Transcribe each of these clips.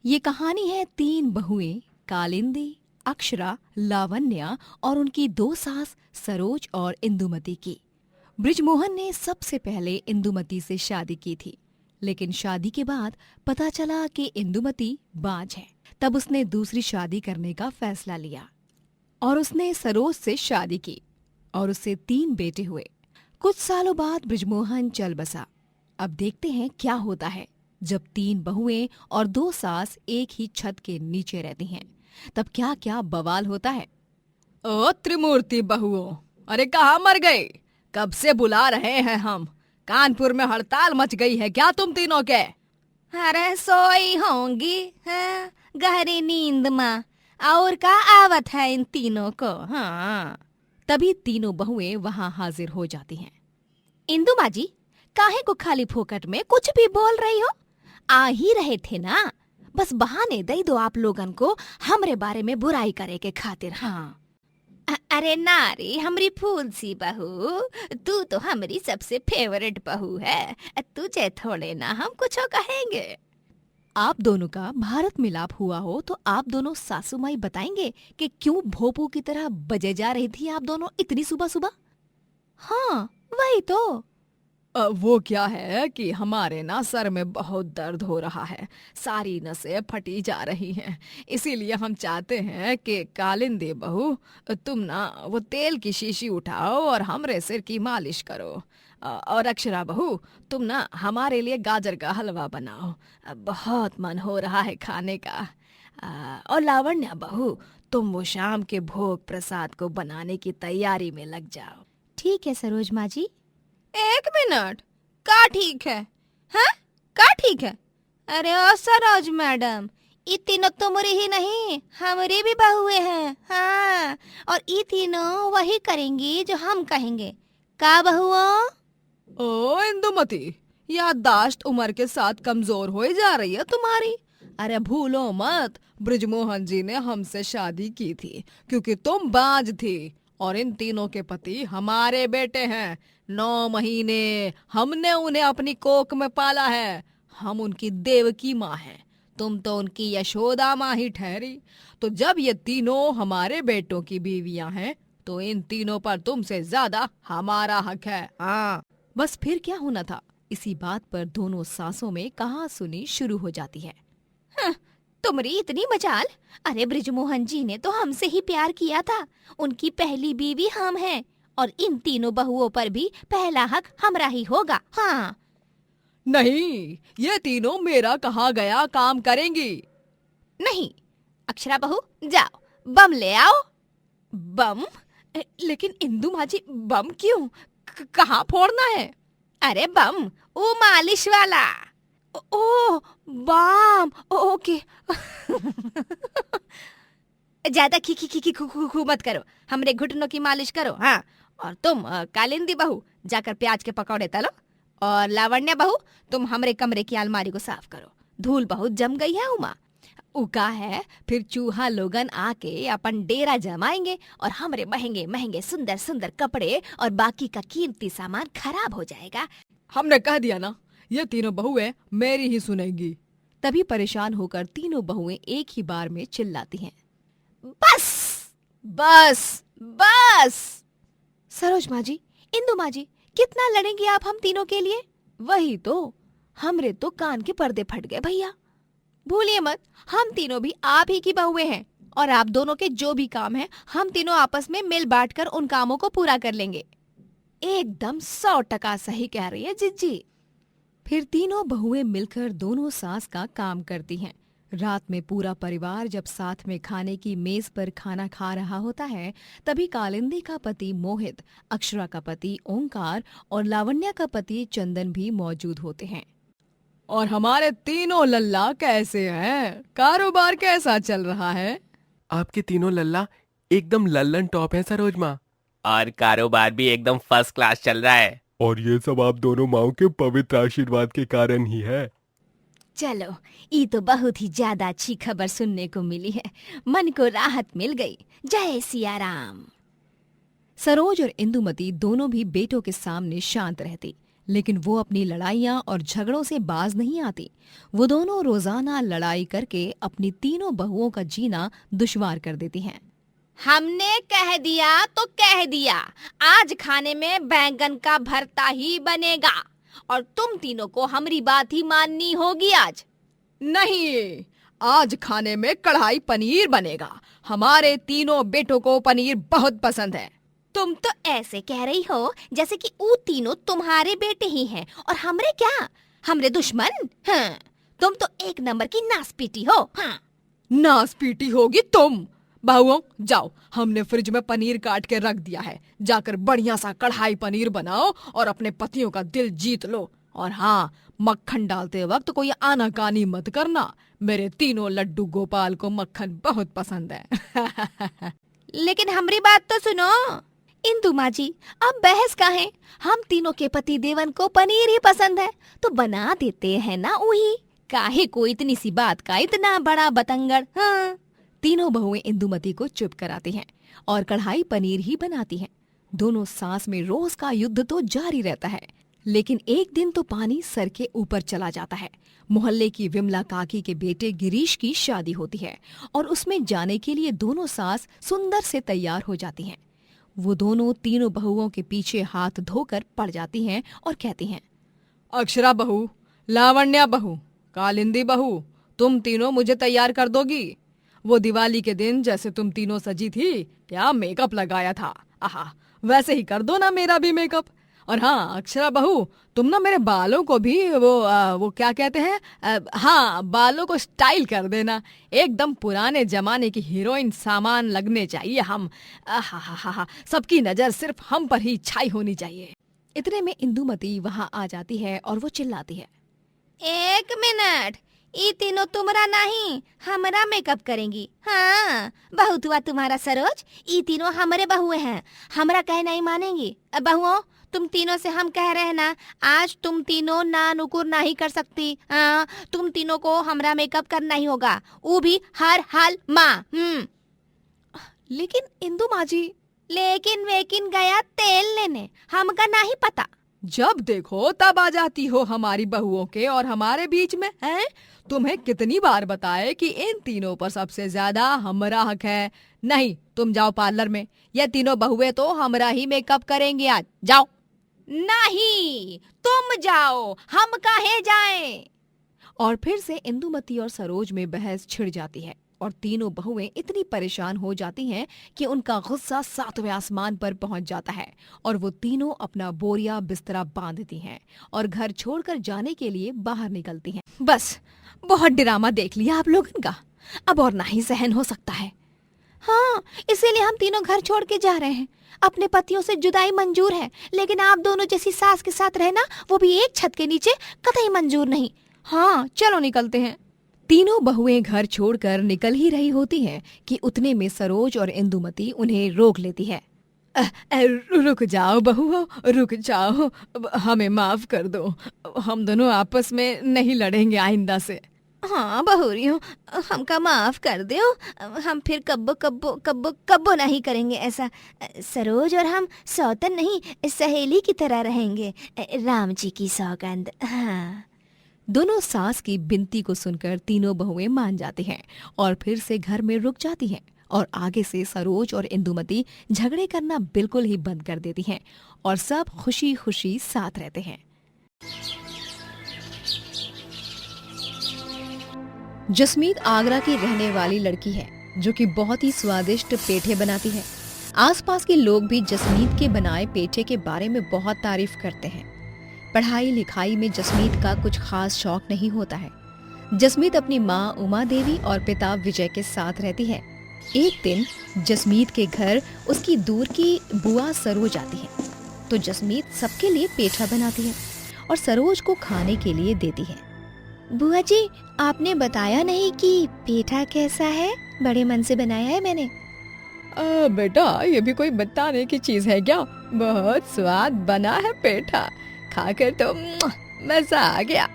ये कहानी है तीन बहुएं कालिंदी, अक्षरा, लावण्या और उनकी दो सास सरोज और इंदुमती की। बृजमोहन ने सबसे पहले इंदुमती से शादी की थी, लेकिन शादी के बाद पता चला कि इंदुमती बांझ है। तब उसने दूसरी शादी करने का फैसला लिया और उसने सरोज से शादी की और उससे 3 बेटे हुए। कुछ सालों बाद बृजमोहन चल बसा। अब देखते हैं क्या होता है जब 3 बहुएं और 2 सास एक ही छत के नीचे रहती हैं। तब क्या क्या बवाल होता है। ओ त्रिमूर्ति बहुओं, अरे कहाँ मर गए? कब से बुला रहे हैं हम। कानपुर में हड़ताल मच गई है क्या तुम तीनों के? अरे सोई होंगी हाँ, गहरी नींद में। और का आवत है इन तीनों को? हाँ। तभी तीनों बहुएं वहां हाजिर हो जाती हैं। इंदु माँ जी, काहे को खाली फोकट में कुछ भी बोल रही हो? आ ही रहे थे ना, बस बहाने दे दो आप लोगन को हमरे बारे में बुराई करे के खातिर। हाँ। अरे नारी हमरी फूल सी बहू, तू तो हमारी सबसे फेवरेट बहू है, तुझे थोड़े ना हम कुछ कहेंगे। आप दोनों का भारत मिलाप हुआ हो तो आप दोनों सासू माई बताएंगे कि क्यों भोपू की तरह बजे जा रही थी आप दोनों इतनी सुबह सुबह? हाँ वही तो। वो क्या है कि हमारे ना सर में बहुत दर्द हो रहा है, सारी नसें फटी जा रही हैं। इसीलिए हम चाहते हैं कि कालिंदी बहू तुम ना वो तेल की शीशी उठाओ और हमरे सिर की मालिश करो। और अक्षरा बहू तुम ना हमारे लिए गाजर का हलवा बनाओ, बहुत मन हो रहा है खाने का। और लावण्या बहू तुम वो शाम के भोग प्रसाद को बनाने की तैयारी में लग जाओ। ठीक है सरोज माँ जी। 1 मिनट, का ठीक है? हैं? का ठीक है? अरे ओ सरोज मैडम, ये तीनों तुम्हारी ही नहीं हमारी भी बहुएं हैं। हाँ, और ये तीनों वही करेंगी जो हम कहेंगे। का बहुओं? ओ इंदुमती, याददाश्त उम्र के साथ कमजोर हो जा रही है तुम्हारी। अरे भूलो मत, बृजमोहन जी ने हमसे शादी की थी क्योंकि तुम बांझ थी और इन तीनों के पति हमारे बेटे हैं। 9 महीने हमने उन्हें अपनी कोख में पाला है। हम उनकी देवकी माँ हैं, तुम तो उनकी यशोदा माँ ही ठहरी। तो जब ये तीनों हमारे बेटों की बीवियां हैं तो इन तीनों पर तुमसे ज्यादा हमारा हक है। हाँ, बस फिर क्या होना था। इसी बात पर दोनों सासों में कहासुनी शुरू हो जाती है। तुम्हारी इतनी मजाल? अरे बृजमोहन जी ने तो हमसे ही प्यार किया था, उनकी पहली बीवी हम हैं और इन तीनों बहुओं पर भी पहला हक हमरा ही होगा। हाँ। नहीं, ये तीनों मेरा कहा गया काम करेंगी। नहीं, अक्षरा बहू जाओ बम ले आओ। बम? लेकिन इंदु माँ जी, बम क्यों? कहाँ फोड़ना है? अरे बम, वो मालिश वाला। ओ बाम, ओके। ज्यादा खी खी खी खी खू खू खू मत करो, हमरे घुटनों की मालिश करो। हाँ, और तुम कालिंदी बहू जाकर प्याज के पकौड़े तलो, और लावण्या बहू तुम हमरे कमरे की अलमारी को साफ करो, धूल बहुत जम गई है उमा। उका है फिर चूहा लोगन आके अपन डेरा जमाएंगे और हमरे महंगे महंगे सुंदर सुंदर कपड़े और बाकी का कीमती सामान खराब हो जाएगा। हमने कह दिया ना, ये तीनों बहुएं मेरी ही सुनेंगी। तभी परेशान होकर तीनों बहुएं एक ही बार में चिल्लाती हैं, बस बस बस। सरोज माँ जी, इंदु माँ जी, कितना लड़ेंगी आप हम तीनों के लिए? वही तो, हमरे तो कान के पर्दे फट गए भैया। भूलिए मत, हम तीनों भी आप ही की बहुएं हैं और आप दोनों के जो भी काम है हम तीनों आपस में मिल बांट कर उन कामों को पूरा कर लेंगे। एकदम 100% सही कह रही है जिज्जी। फिर तीनों बहुएं मिलकर दोनों सास का काम करती हैं। रात में पूरा परिवार जब साथ में खाने की मेज पर खाना खा रहा होता है, तभी कालिंदी का पति मोहित, अक्षरा का पति ओंकार और लावण्या का पति चंदन भी मौजूद होते हैं। और हमारे तीनों लल्ला कैसे हैं? कारोबार कैसा चल रहा है? आपके तीनों लल्ला एकदम लल्लन टॉप हैं सरोज माँ। और कारोबार भी एकदम फर्स्ट क्लास चल रहा है। और ये सब आप दोनों माओं के पवित्र आशीर्वाद के कारण ही है। चलो, ये तो बहुत ही ज्यादा अच्छी खबर सुनने को मिली है, मन को राहत मिल गई। जय सिया राम। सरोज और इंदुमती दोनों भी बेटों के सामने शांत रहती, लेकिन वो अपनी लड़ाइयाँ और झगड़ों से बाज नहीं आती। वो दोनों रोजाना लड़ाई करके अपनी तीनों बहुओं का जीना दुश्वार कर देती हैं। हमने कह दिया तो कह दिया, आज खाने में बैंगन का भरता ही बनेगा और तुम तीनों को हमारी बात ही माननी होगी आज। नहीं, आज खाने में कढ़ाई पनीर बनेगा। हमारे तीनों बेटों को पनीर बहुत पसंद है। तुम तो ऐसे कह रही हो जैसे कि वो तीनों तुम्हारे बेटे ही हैं और हमरे क्या, हमरे दुश्मन। हाँ, तुम तो एक नंबर की नासपीटी हो। हाँ। नासपीटी होगी तुम। बहुओं, जाओ, हमने फ्रिज में पनीर काट के रख दिया है। जाकर बढ़िया सा कढ़ाई पनीर बनाओ और अपने पतियों का दिल जीत लो। और हाँ, मक्खन डालते वक्त कोई आनाकानी मत करना। मेरे तीनों लड्डू गोपाल को मक्खन बहुत पसंद है। लेकिन हमारी बात तो सुनो इंदु माँ जी, अब बहस का है। हम तीनों के पति देवन को पनीर ही पसंद है तो बना देते हैं ना वही। काहे को इतनी सी बात का इतना बड़ा बतंगड़। हाँ। तीनों बहुएं इंदुमती को चुप कराती हैं और कढ़ाई पनीर ही बनाती हैं। दोनों सास में रोज का युद्ध तो जारी रहता है, लेकिन एक दिन तो पानी सर के ऊपर चला जाता है। मोहल्ले की विमला काकी के बेटे गिरीश की शादी होती है और उसमें जाने के लिए दोनों सास सुंदर से तैयार हो जाती हैं। वो दोनों तीनों बहुओं के पीछे हाथ धोकर पड़ जाती हैं और कहती हैं, अक्षरा बहू, लावण्या बहू, कालिंदी बहू, तुम तीनों मुझे तैयार कर दोगी? वो दिवाली के दिन जैसे तुम तीनों सजी थी, क्या मेकअप लगाया था। आहा, वैसे ही कर दो ना मेरा भी मेकअप। और हाँ अक्षरा बहू, तुम ना मेरे बालों को भी वो क्या कहते हैं, हाँ, बालों को स्टाइल कर देना। एकदम पुराने जमाने की हीरोइन सामान लगने चाहिए हम। हा, सबकी नजर सिर्फ हम पर ही छाई होनी चाहिए। इतने में इंदुमती वहां आ जाती है और वो चिल्लाती है, एक मिनट, ये तीनों तुम्हारा नहीं हमारा मेकअप करेंगी। हाँ, बहुत हुआ तुम्हारा सरोज, ये तीनों हमारे बहुए हैं, हमारा कहना ही मानेंगी। बहुओं, तुम तीनों से हम कह रहे हैं ना, आज तुम तीनों ना नुकुर नहीं कर सकती। हाँ, तुम तीनों को हमारा मेकअप करना ही होगा, वो भी हर हाल माँ। लेकिन इंदु माँ जी। लेकिन वेकिन गया तेल लेने, हमका नहीं पता। जब देखो तब आ जाती हो हमारी बहुओं के और हमारे बीच में। हैं? तुम्हें कितनी बार बताए कि इन तीनों पर सबसे ज्यादा हमारा हक है। नहीं, तुम जाओ पार्लर में, ये तीनों बहुएं तो हमारा ही मेकअप करेंगे आज। जाओ। नहीं, तुम जाओ, हम काहे जाएं? और फिर से इंदुमती और सरोज में बहस छिड़ जाती है और तीनों बहुएं इतनी परेशान हो जाती हैं कि उनका गुस्सा 7वें आसमान पर पहुंच जाता है और वो तीनों अपना बोरिया बिस्तरा बांधती हैं और घर छोड़कर जाने के लिए बाहर निकलती हैं। बस, बहुत ड्रामा देख लिया आप लोगों का, अब और ना ही सहन हो सकता है। हाँ, इसीलिए हम तीनों घर छोड़ के जा रहे हैं। अपने पतियों से जुदाई मंजूर है, लेकिन आप दोनों जैसी सास के साथ रहना, वो भी एक छत के नीचे, कतई मंजूर नहीं। हाँ, चलो निकलते हैं। तीनों बहुएं घर छोड़कर निकल ही रही होती हैं कि उतने में सरोज और इंदुमती उन्हें रोक लेती है। रुक जाओ बहुओं, रुक जाओ, हमें माफ कर दो। हम दोनों आपस में नहीं लड़ेंगे आइंदा से। हाँ बहुरियों, हमका माफ कर दो, हम फिर कब्बो नहीं करेंगे ऐसा। सरोज और हम सौतन नहीं, सहेली की तरह रहेंगे, राम जी की सौगंध। हाँ। दोनों सास की बिनती को सुनकर तीनों बहुएं मान जाती हैं और फिर से घर में रुक जाती हैं और आगे से सरोज और इंदुमती झगड़े करना बिल्कुल ही बंद कर देती हैं और सब खुशी खुशी साथ रहते हैं। जसमीत आगरा की रहने वाली लड़की है जो कि बहुत ही स्वादिष्ट पेठे बनाती है। आसपास के लोग भी जसमीत के बनाए पेठे के बारे में बहुत तारीफ करते हैं। पढ़ाई लिखाई में जसमीत का कुछ खास शौक नहीं होता है। जसमीत अपनी माँ उमा देवी और पिता विजय के साथ रहती है। एक दिन जसमीत के घर उसकी दूर की बुआ सरोज आती है, तो जसमीत सबके लिए पेठा बनाती है और सरोज को खाने के लिए देती है। बुआ जी, आपने बताया नहीं कि पेठा कैसा है? बड़े मन से बनाया है मैंने। बेटा, ये भी कोई बताने की चीज है क्या? बहुत स्वाद बना है पेठा, खाकर तो मजा आ गया।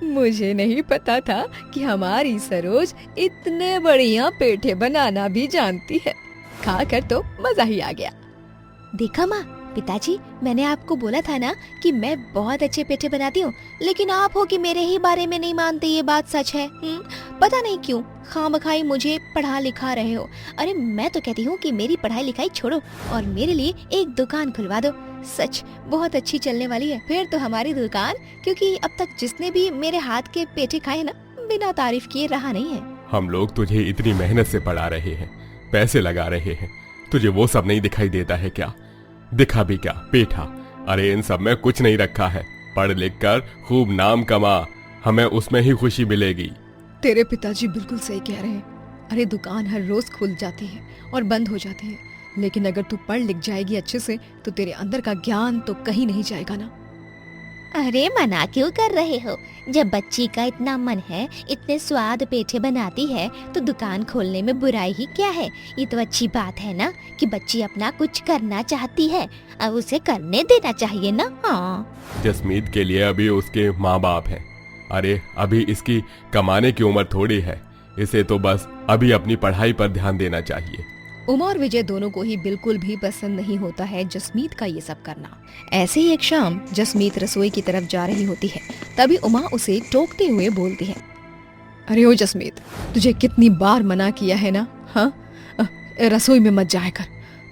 मुझे नहीं पता था कि हमारी सरोज इतने बढ़िया पेठे बनाना भी जानती है। खाकर तो मजा ही आ गया। देखा माँ, पिताजी, मैंने आपको बोला था ना कि मैं बहुत अच्छे पेठे बनाती हूँ, लेकिन आप हो कि मेरे ही बारे में नहीं मानते। ये बात सच है। पता नहीं क्यों खामखाई मुझे पढ़ा लिखा रहे हो। अरे मैं तो कहती हूँ कि मेरी पढ़ाई लिखाई छोड़ो और मेरे लिए एक दुकान खुलवा दो। सच बहुत अच्छी चलने वाली है फिर तो हमारी दुकान, क्योंकि अब तक जिसने भी मेरे हाथ के पेठे खाए ना, बिना तारीफ किए रहा नहीं है। हम लोग तुझे इतनी मेहनत से पढ़ा रहे हैं, पैसे लगा रहे हैं, तुझे वो सब नहीं दिखाई देता है क्या? दिखा भी क्या पेठा? अरे इन सब में कुछ नहीं रखा है। पढ़ लिख कर खूब नाम कमा, हमें उसमें ही खुशी मिलेगी। तेरे पिताजी बिल्कुल सही कह रहे हैं। अरे दुकान हर रोज खुल जाती है और बंद हो जाती है, लेकिन अगर तू पढ़ लिख जाएगी अच्छे से तो तेरे अंदर का ज्ञान तो कहीं नहीं जाएगा ना। अरे मना क्यों कर रहे हो? जब बच्ची का इतना मन है, इतने स्वाद पेठे बनाती है, तो दुकान खोलने में बुराई ही क्या है? ये तो अच्छी बात है ना कि बच्ची अपना कुछ करना चाहती है, अब उसे करने देना चाहिए ना। हाँ, जसमीत के लिए अभी उसके माँ बाप हैं। अरे अभी इसकी कमाने की उम्र थोड़ी है, इसे तो बस अभी अपनी पढ़ाई पर ध्यान देना चाहिए। उमा और विजय दोनों को ही बिल्कुल भी पसंद नहीं होता है जसमीत का ये सब करना। ऐसे ही एक शाम जसमीत रसोई की तरफ जा रही होती है, तभी उमा उसे टोकते हुए बोलती है, अरे ओ जसमीत, तुझे कितनी बार मना किया है ना, हाँ रसोई में मत जाया कर।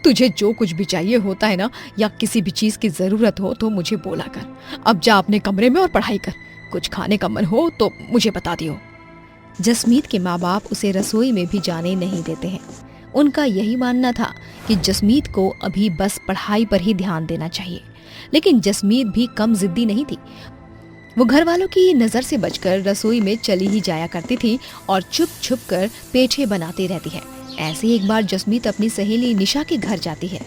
तुझे जो कुछ भी चाहिए होता है ना, या किसी भी चीज की जरूरत हो तो मुझे बोला कर। अब जा अपने कमरे में और पढ़ाई कर। कुछ खाने का मन हो तो मुझे बता दियो। जसमीत के माँ बाप उसे रसोई में भी जाने नहीं देते हैं। उनका यही मानना था कि जसमीत को अभी बस पढ़ाई पर ही ध्यान देना चाहिए, लेकिन जसमीत भी कम जिद्दी नहीं थी। वो घर वालों की नजर से बचकर रसोई में चली ही जाया करती थी और चुप छुप कर पेठे बनाती रहती है। ऐसे ही एक बार जसमीत अपनी सहेली निशा के घर जाती है।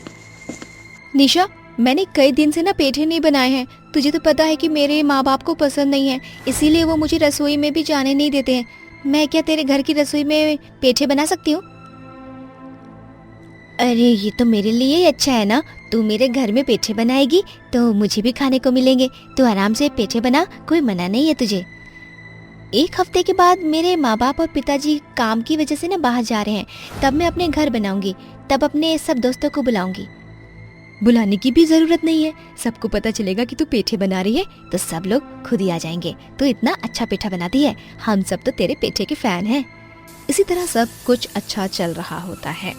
निशा, मैंने कई दिन से ना पेठे नहीं बनाए हैं। तुझे तो पता है कि मेरे माँ बाप को पसंद नहीं है, इसीलिए वो मुझे रसोई में भी जाने नहीं देते हैं। मैं क्या तेरे घर की रसोई में पेठे बना सकती हूँ? अरे ये तो मेरे लिए ही अच्छा है ना, तू मेरे घर में पेठे बनाएगी तो मुझे भी खाने को मिलेंगे। तू आराम से पेठे बना, कोई मना नहीं है तुझे। एक हफ्ते के बाद मेरे माँ बाप और पिताजी काम की वजह से ना बाहर जा रहे हैं, तब मैं अपने घर बनाऊंगी, तब अपने सब दोस्तों को बुलाऊंगी। बुलाने की भी जरूरत नहीं है, सबको पता चलेगा कि तू पेठे बना रही है तो सब लोग खुद ही आ जाएंगे। तू इतना अच्छा पेठा बनाती है, हम सब तो तेरे पेठे के फैन हैं। इसी तरह सब कुछ अच्छा चल रहा होता है।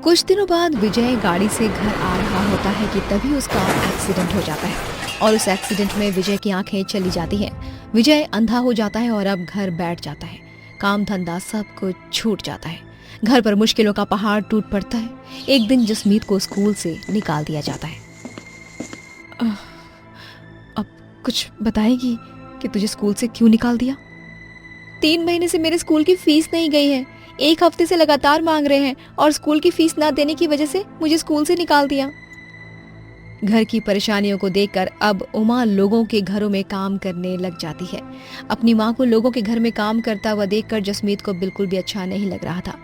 कुछ दिनों बाद विजय गाड़ी से घर आ रहा होता है कि तभी उसका एक्सीडेंट हो जाता है और उस एक्सीडेंट में विजय की आंखें चली जाती हैं। विजय अंधा हो जाता है और अब घर बैठ जाता है। काम धंधा सब कुछ छूट जाता है। घर पर मुश्किलों का पहाड़ टूट पड़ता है। एक दिन जसमीत को स्कूल से निकाल दिया जाता है। अब कुछ बताएगी कि तुझे स्कूल से क्यों निकाल दिया? 3 महीने से मेरे स्कूल की फीस नहीं गई है। 1 हफ्ते से लगातार मांग रहे हैं और स्कूल की फीस ना देने की वजह से मुझे स्कूल से निकाल दिया। घर की परेशानियों को देखकर अब उमा लोगों के घरों में काम करने लग जाती है। अपनी माँ को लोगों के घर में काम करता हुआ देखकर जसमीत को बिल्कुल भी अच्छा नहीं लग रहा था।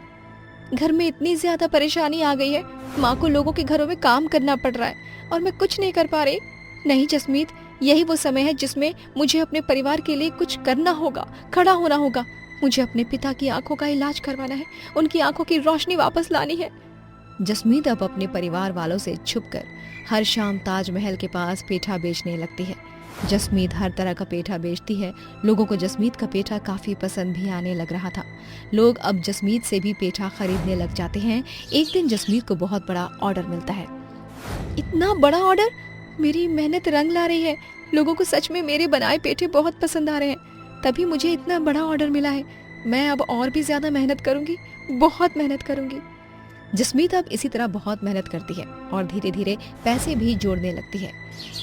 घर में इतनी ज्यादा परेशानी आ गई है, माँ को लोगों के घरों में काम करना पड़ रहा है और मैं कुछ नहीं कर पा रही। नहीं जसमीत, यही वो समय है जिसमें मुझे अपने परिवार के लिए कुछ करना होगा, खड़ा होना होगा। मुझे अपने पिता की आंखों का इलाज करवाना है, उनकी आंखों की रोशनी वापस लानी है। जसमीत अब अपने परिवार वालों से छुपकर हर शाम ताजमहल के पास पेठा बेचने लगती है। जसमीत हर तरह का पेठा बेचती है। लोगों को जसमीत का पेठा काफी पसंद भी आने लग रहा था। लोग अब जसमीत से भी पेठा खरीदने लग जाते हैं। एक दिन जसमीत को बहुत बड़ा ऑर्डर मिलता है। इतना बड़ा ऑर्डर! मेरी मेहनत रंग ला रही है। लोगों को सच में मेरे बनाए पेठे बहुत पसंद आ रहे हैं, तभी मुझे इतना बड़ा ऑर्डर मिला है। मैं अब और भी ज्यादा मेहनत करूंगी, बहुत मेहनत करूंगी। जसमीत अब इसी तरह बहुत मेहनत करती है और धीरे धीरे पैसे भी जोड़ने लगती है।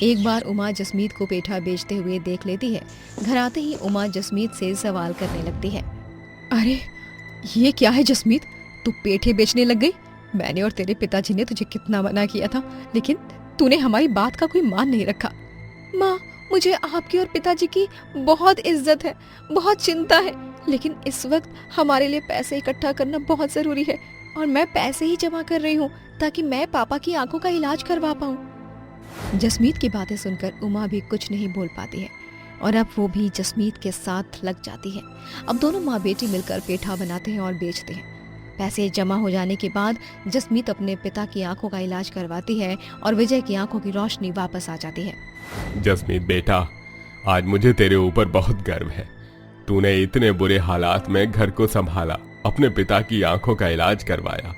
एक बार उमा जसमीत को पेठा बेचते हुए देख लेती है। घर आते ही उमा जसमीत से सवाल करने लगती है। अरे ये क्या है जसमीत, तू पेठे बेचने लग गई? मैंने और तेरे पिताजी ने तुझे कितना मना किया था, लेकिन तूने हमारी बात का कोई मान नहीं रखा। माँ, मुझे आपकी और पिताजी की बहुत इज्जत है, बहुत चिंता है, लेकिन इस वक्त हमारे लिए पैसे इकट्ठा करना बहुत जरूरी है और मैं पैसे ही जमा कर रही हूँ ताकि मैं पापा की आंखों का इलाज करवा पाऊँ। जसमीत की बातें सुनकर उमा भी कुछ नहीं बोल पाती है और अब वो भी जसमीत के साथ लग जाती है। अब दोनों माँ बेटी मिलकर पेठा बनाते हैं और बेचते हैं। पैसे जमा हो जाने के बाद जसमीत अपने पिता की आंखों का इलाज करवाती है और विजय की आंखों की रोशनी वापस आ जाती है। जसमीत बेटा, आज मुझे तेरे ऊपर बहुत गर्व है। तूने इतने बुरे हालात में घर को संभाला, अपने पिता की आंखों का इलाज करवाया।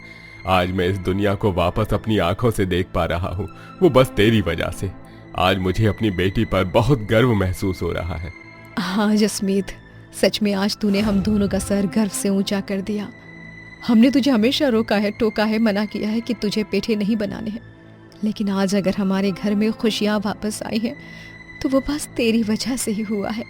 आज मैं इस दुनिया को वापस अपनी आंखों से देख पा रहा हूँ, वो बस तेरी वजह से। आज मुझे अपनी बेटी पर बहुत गर्व महसूस हो रहा है। हाँ जसमीत, सच में आज तूने हम दोनों का सर गर्व से ऊंचा कर दिया। हमने तुझे हमेशा रोका है, टोका है, मना किया है कि तुझे पेठे नहीं बनाने हैं, लेकिन आज अगर हमारे घर में खुशियाँ वापस आई हैं तो वो बस तेरी वजह से ही हुआ है।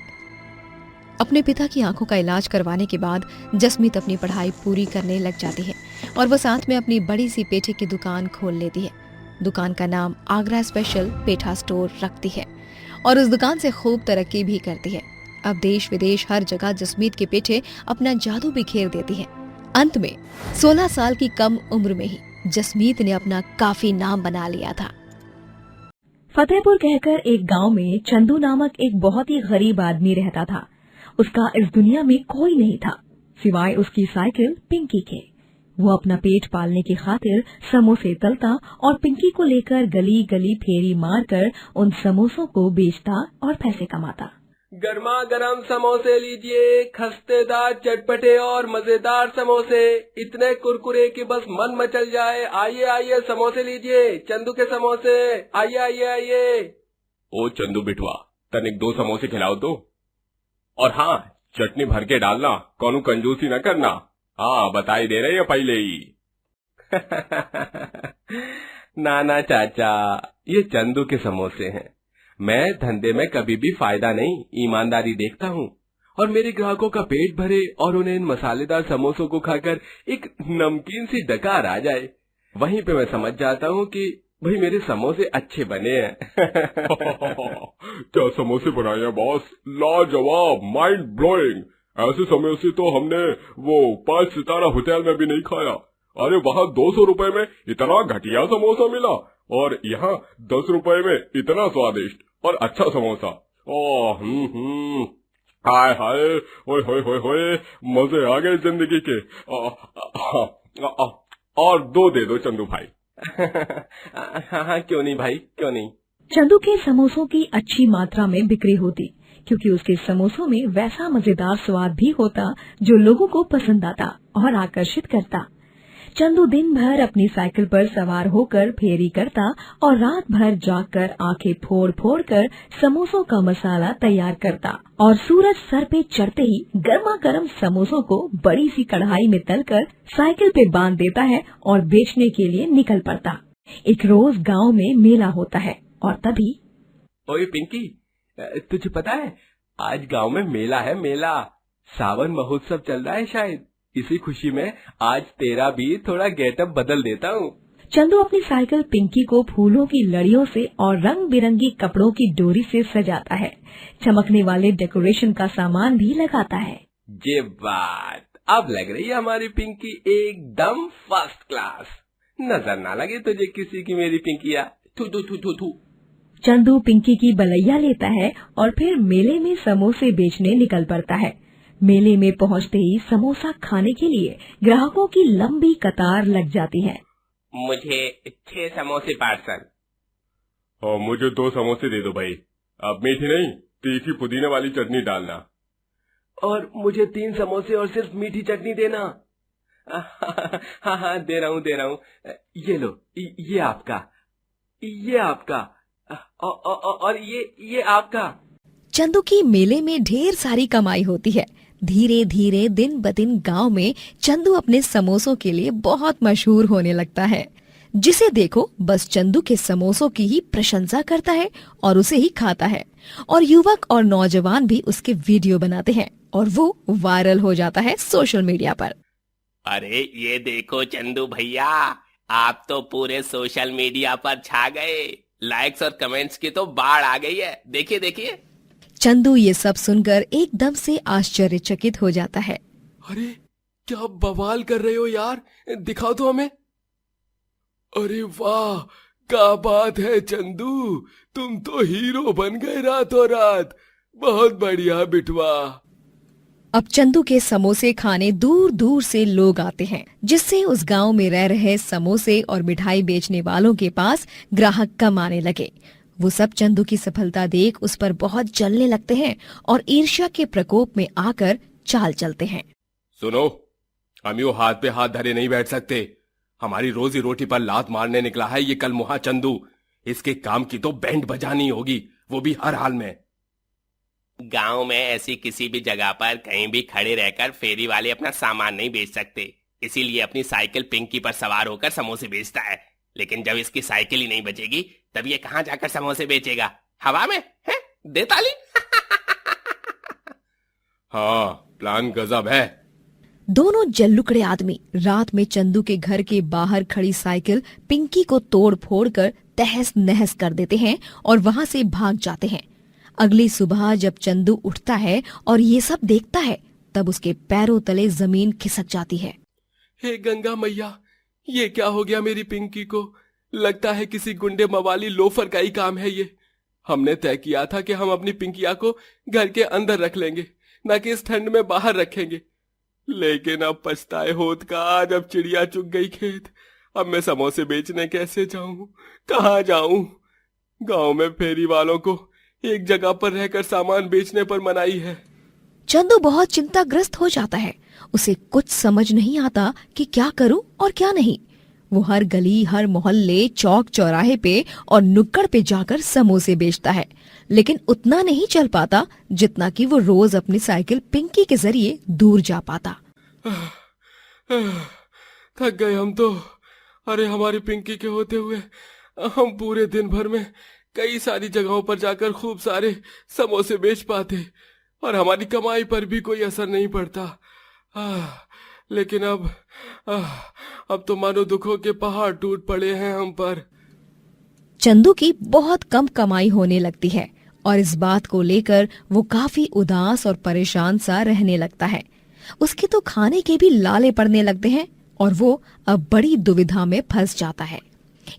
अपने पिता की आंखों का इलाज करवाने के बाद जसमीत अपनी पढ़ाई पूरी करने लग जाती है और वो साथ में अपनी बड़ी सी पेठे की दुकान खोल लेती है। दुकान का नाम आगरा स्पेशल पेठा स्टोर रखती है और उस दुकान से खूब तरक्की भी करती है। अब देश विदेश हर जगह जसमीत के पेठे अपना जादू बिखेर देती है। अंत में 16 साल की कम उम्र में ही जसमीत ने अपना काफी नाम बना लिया था। फतेहपुर कहकर एक गांव में चंदू नामक एक बहुत ही गरीब आदमी रहता था। उसका इस दुनिया में कोई नहीं था सिवाय उसकी साइकिल पिंकी के। वो अपना पेट पालने की खातिर समोसे तलता और पिंकी को लेकर गली गली फेरी मारकर उन समोसों को बेचता और पैसे कमाता। गर्मा गर्म समोसे लीजिए, खस्तेदार चटपटे और मजेदार समोसे, इतने कुरकुरे कि बस मन मचल जाए। आइए आइए समोसे लीजिए, चंदू के समोसे, आइए आइए आइए। ओ चंदू बिठवा, तनिक 2 समोसे खिलाओ तो, और हाँ चटनी भर के डालना, कौनू कंजूसी न करना। हाँ बताई दे रहे हैं पहले ही। ना ना चाचा, ये चंदू के समोसे हैं। मैं धंधे में कभी भी फायदा नहीं, ईमानदारी देखता हूँ, और मेरे ग्राहकों का पेट भरे और उन्हें इन मसालेदार समोसों को खाकर एक नमकीन सी डकार आ जाए, वहीं पे मैं समझ जाता हूँ कि भाई मेरे समोसे अच्छे बने हैं। क्या समोसे बनाए हैं बॉस, लाजवाब, माइंड ब्लोइंग। ऐसे समोसे तो हमने वो 5 सितारा होटल में भी नहीं खाया। अरे वहाँ 200 रुपए में इतना घटिया समोसा मिला और यहाँ 10 रुपए में इतना स्वादिष्ट और अच्छा समोसा। ओह हाय हाय, ओए होए होए होए, मजे आ गए जिंदगी के। और 2 दे दो चंदू भाई। हाँ क्यों नहीं भाई, क्यों नहीं। चंदू के समोसों की अच्छी मात्रा में बिक्री होती क्योंकि उसके समोसों में वैसा मजेदार स्वाद भी होता जो लोगों को पसंद आता और आकर्षित करता। चंदू दिन भर अपनी साइकिल पर सवार होकर फेरी करता और रात भर जागकर आंखें फोड़ फोड़ कर समोसों का मसाला तैयार करता और सूरज सर पे चढ़ते ही गर्मा गर्म समोसों को बड़ी सी कढ़ाई में तलकर साइकिल पे बांध देता है और बेचने के लिए निकल पड़ता। एक रोज गांव में मेला होता है और तभी ओए पिंकी, तुझे पता है आज गांव में मेला है, मेला। सावन महोत्सव चल रहा है शायद, इसी खुशी में आज तेरा भी थोड़ा गेटअप बदल देता हूँ। चंदू अपनी साइकिल पिंकी को फूलों की लड़ियों से और रंग बिरंगी कपड़ों की डोरी से सजाता है, चमकने वाले डेकोरेशन का सामान भी लगाता है। ये बात अब लग रही है हमारी पिंकी एकदम फर्स्ट क्लास। नजर ना लगे तुझे किसी की मेरी पिंकिया। थू थू थू थू थू। चंदू पिंकी की बलैया लेता है और फिर मेले में समोसे बेचने निकल पड़ता है। मेले में पहुंचते ही समोसा खाने के लिए ग्राहकों की लंबी कतार लग जाती है। मुझे 6 समोसे पार्सल। और मुझे 2 समोसे दे दो भाई, अब मीठी नहीं, तीखी पुदीने वाली चटनी डालना। और मुझे 3 समोसे और सिर्फ मीठी चटनी देना। हाँ हाँ दे रहा हूँ। ये लो, ये आपका, ये आपका, और ये आपका। चंदू की मेले में ढेर सारी कमाई होती है। धीरे धीरे दिन ब दिन गांव में चंदू अपने समोसों के लिए बहुत मशहूर होने लगता है। जिसे देखो बस चंदू के समोसों की ही प्रशंसा करता है और उसे ही खाता है, और युवक और नौजवान भी उसके वीडियो बनाते हैं और वो वायरल हो जाता है सोशल मीडिया पर। अरे ये देखो चंदू भैया, आप तो पूरे सोशल मीडिया पर छा गए। लाइक्स और कमेंट्स की तो बाढ़ आ गई है, देखिए देखिए। चंदू ये सब सुनकर एकदम से आश्चर्यचकित हो जाता है। अरे क्या बवाल कर रहे हो यार, दिखाओ तो हमें। अरे वाह, क्या बात है चंदू, तुम तो हीरो बन गए रातों रात। बहुत बढ़िया बिटवा। अब चंदू के समोसे खाने दूर दूर से लोग आते हैं, जिससे उस गांव में रह रहे समोसे और मिठाई बेचने वालों के पास ग्राहक कम आने लगे। वो सब चंदू की सफलता देख उस पर बहुत जलने लगते हैं और ईर्ष्या के प्रकोप में आकर चाल चलते हैं। सुनो, हम यूं हाथ पे हाथ धरे नहीं बैठ सकते। हमारी रोजी रोटी पर लात मारने निकला है ये कल मुहा चंदू। इसके काम की तो बैंड बजानी होगी, वो भी हर हाल में। गांव में ऐसी किसी भी जगह पर कहीं भी खड़े रहकर फेरी वाले अपना सामान नहीं बेच सकते, इसीलिए अपनी साइकिल पिंकी पर सवार होकर समोसे बेचता है। लेकिन जब इसकी साइकिल ही नहीं बचेगी तब ये कहां जाकर समोसे बेचेगा? हवा में है? दे ताली। हाँ, प्लान गजब है। दोनों जल्लुकड़े आदमी रात में चंदू के घर के बाहर खड़ी साइकिल पिंकी को तोड़ फोड़ कर तहस नहस कर देते हैं और वहां से भाग जाते हैं। अगली सुबह जब चंदू उठता है और ये सब देखता है, तब उसके पैरों तले जमीन खिसक जाती है। हे गंगा मैया, ये क्या हो गया मेरी पिंकी को? लगता है किसी गुंडे मवाली लोफर का ही काम है ये। हमने तय किया था कि हम अपनी पिंकिया को घर के अंदर रख लेंगे, न कि इस ठंड में बाहर रखेंगे। लेकिन अब पछताए होत का, जब चिड़िया चुग गई खेत। अब मैं समोसे बेचने कैसे जाऊं? कहाँ जाऊं? गांव में फेरी वालों को एक जगह पर रहकर सामान बेचने पर मनाही है। चंदू बहुत चिंताग्रस्त हो जाता है। उसे कुछ समझ नहीं आता कि क्या करूं और क्या नहीं। वो हर गली, हर मोहल्ले, चौक चौराहे पे और नुक्कड़ पे जाकर समोसे बेचता है, लेकिन उतना नहीं चल पाता जितना कि वो रोज अपनी साइकिल पिंकी के जरिए दूर जा पाता। थक गए हम तो। अरे हमारी पिंकी के होते हुए हम पूरे दिन भर में कई सारी जगहों पर जाकर खूब सारे समोसे बेच पाते और हमारी कमाई पर भी कोई असर नहीं पड़ता। लेकिन अब तो मानो दुखों के पहाड़ टूट पड़े हैं हम पर। चंदू की बहुत कम कमाई होने लगती है और इस बात को लेकर वो काफी उदास और परेशान सा रहने लगता है। उसके तो खाने के भी लाले पड़ने लगते हैं और वो अब बड़ी दुविधा में फंस जाता है।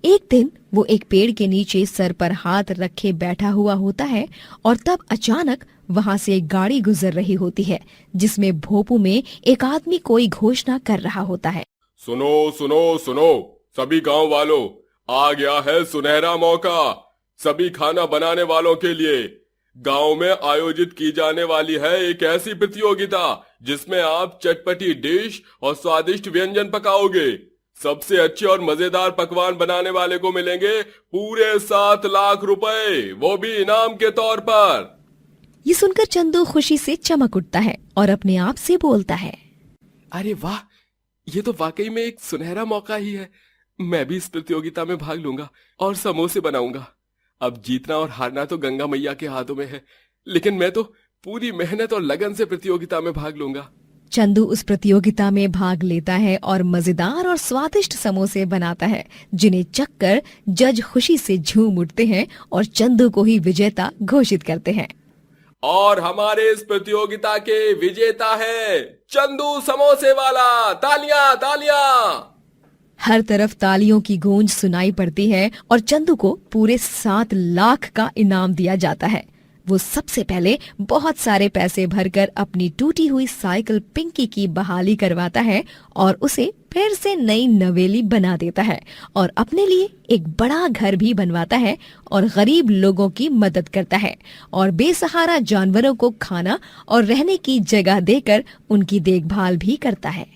एक दिन वो एक पेड़ के नीचे सर पर हाथ रखे बैठा हुआ होता है और तब अचानक वहां से एक गाड़ी गुजर रही होती है, जिसमें भोपू में एक आदमी कोई घोषणा कर रहा होता है। सुनो सुनो सुनो सभी गांव वालों, आ गया है सुनहरा मौका सभी खाना बनाने वालों के लिए। गांव में आयोजित की जाने वाली है एक ऐसी प्रतियोगिता जिसमें आप चटपटी डिश और स्वादिष्ट व्यंजन पकाओगे। सबसे अच्छे और मजेदार पकवान बनाने वाले को मिलेंगे पूरे 7 लाख रुपए, वो भी इनाम के तौर पर। ये सुनकर चंदू खुशी से चमक उठता है और अपने आप से बोलता है, अरे वाह, ये तो वाकई में एक सुनहरा मौका ही है। मैं भी इस प्रतियोगिता में भाग लूंगा और समोसे बनाऊंगा। अब जीतना और हारना तो गंगा मैया के हाथों में है, लेकिन मैं तो पूरी मेहनत और लगन से प्रतियोगिता में भाग लूंगा। चंदू उस प्रतियोगिता में भाग लेता है और मजेदार और स्वादिष्ट समोसे बनाता है, जिन्हें चखकर जज खुशी से झूम उठते हैं और चंदू को ही विजेता घोषित करते हैं। और हमारे इस प्रतियोगिता के विजेता है चंदू समोसे वाला। तालियां तालियां। हर तरफ तालियों की गूंज सुनाई पड़ती है और चंदू को पूरे 7 लाख का इनाम दिया जाता है। वो सबसे पहले बहुत सारे पैसे भरकर अपनी टूटी हुई साइकिल पिंकी की बहाली करवाता है और उसे फिर से नई नवेली बना देता है और अपने लिए एक बड़ा घर भी बनवाता है और गरीब लोगों की मदद करता है और बेसहारा जानवरों को खाना और रहने की जगह देकर उनकी देखभाल भी करता है।